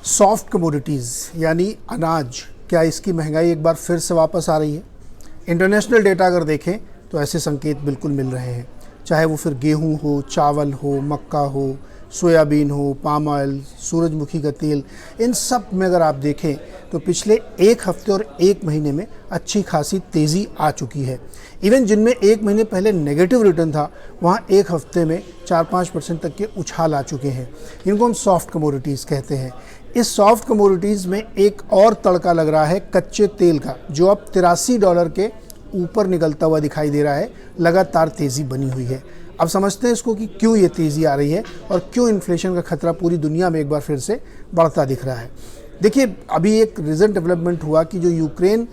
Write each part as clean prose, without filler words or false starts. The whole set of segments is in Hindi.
सॉफ्ट कमोडिटीज़ यानी अनाज, क्या इसकी महंगाई एक बार फिर से वापस आ रही है? इंटरनेशनल डेटा अगर देखें तो ऐसे संकेत बिल्कुल मिल रहे हैं, चाहे वो फिर गेहूं हो, चावल हो, मक्का हो, सोयाबीन हो, पाम ऑयल, सूरजमुखी का तेल, इन सब में अगर आप देखें तो पिछले एक हफ्ते और एक महीने में अच्छी खासी तेज़ी आ चुकी है। इवन जिनमें एक महीने पहले नेगेटिव रिटर्न था, वहाँ एक हफ्ते में 4-5% तक के उछाल आ चुके हैं। इनको हम सॉफ्ट कमोडिटीज़ कहते हैं। इस सॉफ्ट कमोडिटीज़ में एक और तड़का लग रहा है कच्चे तेल का, जो अब $83 के ऊपर निकलता हुआ दिखाई दे रहा है। लगातार तेज़ी बनी हुई है। अब समझते हैं इसको कि क्यों ये तेज़ी आ रही है और क्यों इन्फ्लेशन का खतरा पूरी दुनिया में एक बार फिर से बढ़ता दिख रहा है। देखिए, अभी एक रिसेंट डेवलपमेंट हुआ कि जो यूक्रेन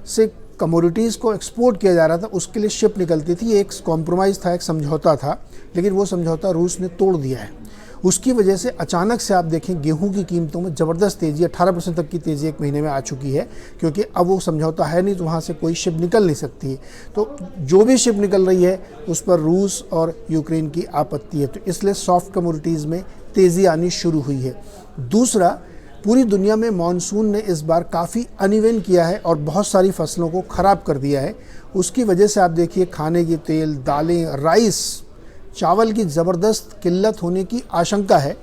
से कमोडिटीज़ को एक्सपोर्ट किया जा रहा था, उसके लिए शिप निकलती थी। एक कॉम्प्रोमाइज़ था, एक समझौता था, लेकिन वो समझौता रूस ने तोड़ दिया है। उसकी वजह से अचानक से आप देखें गेहूं की कीमतों में ज़बरदस्त तेज़ी, 18% तक की तेज़ी एक महीने में आ चुकी है, क्योंकि अब वो समझौता है नहीं, तो वहाँ से कोई शिप निकल नहीं सकती है। तो जो भी शिप निकल रही है उस पर रूस और यूक्रेन की आपत्ति है, तो इसलिए सॉफ्ट कमोडिटीज़ में तेज़ी आनी शुरू हुई है। दूसरा, पूरी दुनिया में मानसून ने इस बार काफ़ी अनइवन किया है और बहुत सारी फसलों को ख़राब कर दिया है। उसकी वजह से आप देखिए खाने की तेल, दालें, राइस, चावल की ज़बरदस्त किल्लत होने की आशंका है।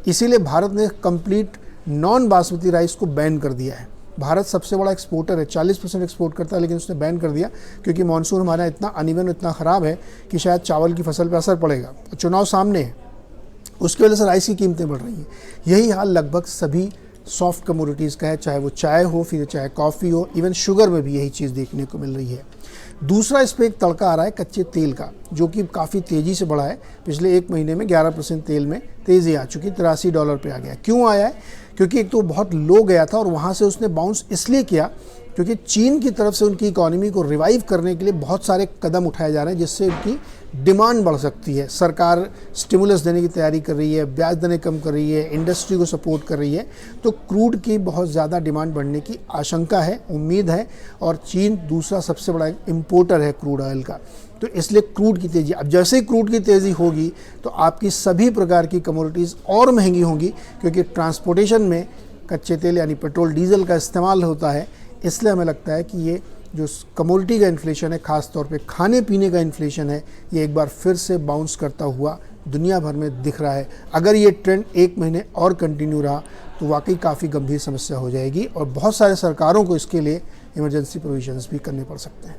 इसीलिए भारत ने कंप्लीट नॉन बासमती राइस को बैन कर दिया है। भारत सबसे बड़ा एक्सपोर्टर है, 40% एक्सपोर्ट करता है, लेकिन उसने बैन कर दिया क्योंकि मानसून हमारा इतना अनइवन, इतना ख़राब है कि शायद चावल की फसल पर असर पड़ेगा। चुनाव सामने है, उसकी वजह से राइस की कीमतें बढ़ रही हैं। यही हाल लगभग सभी सॉफ्ट कमोडिटीज़ का है, चाहे वो चाय हो, फिर चाहे कॉफ़ी हो, इवन शुगर में भी यही चीज़ देखने को मिल रही है। दूसरा, इस पर एक तड़का आ रहा है कच्चे तेल का, जो कि काफ़ी तेज़ी से बढ़ा है। पिछले एक महीने में 11% तेल में तेज़ी आ चुकी, $83 पे आ गया। क्यों आया है? क्योंकि एक तो बहुत लो गया था और वहाँ से उसने बाउंस इसलिए किया क्योंकि चीन की तरफ से उनकी इकोनॉमी को रिवाइव करने के लिए बहुत सारे कदम उठाए जा रहे हैं, जिससे उनकी डिमांड बढ़ सकती है। सरकार स्टिमुलस देने की तैयारी कर रही है, ब्याज दरें कम कर रही है, इंडस्ट्री को सपोर्ट कर रही है, तो क्रूड की बहुत ज़्यादा डिमांड बढ़ने की आशंका है, उम्मीद है। और चीन दूसरा सबसे बड़ा इम्पोर्टर है क्रूड ऑयल का, तो इसलिए क्रूड की तेज़ी, अब जैसे ही क्रूड की तेज़ी होगी तो आपकी सभी प्रकार की कमोडिटीज़ और महंगी होंगी, क्योंकि ट्रांसपोर्टेशन में कच्चे तेल यानी पेट्रोल, डीजल का इस्तेमाल होता है। इसलिए हमें लगता है कि ये जो कमोडिटी का इन्फ्लेशन है, ख़ास तौर पे खाने पीने का इन्फ्लेशन है, ये एक बार फिर से बाउंस करता हुआ दुनिया भर में दिख रहा है। अगर ये ट्रेंड एक महीने और कंटिन्यू रहा तो वाकई काफ़ी गंभीर समस्या हो जाएगी और बहुत सारे सरकारों को इसके लिए इमरजेंसी प्रोविजंस भी करने पड़ सकते हैं।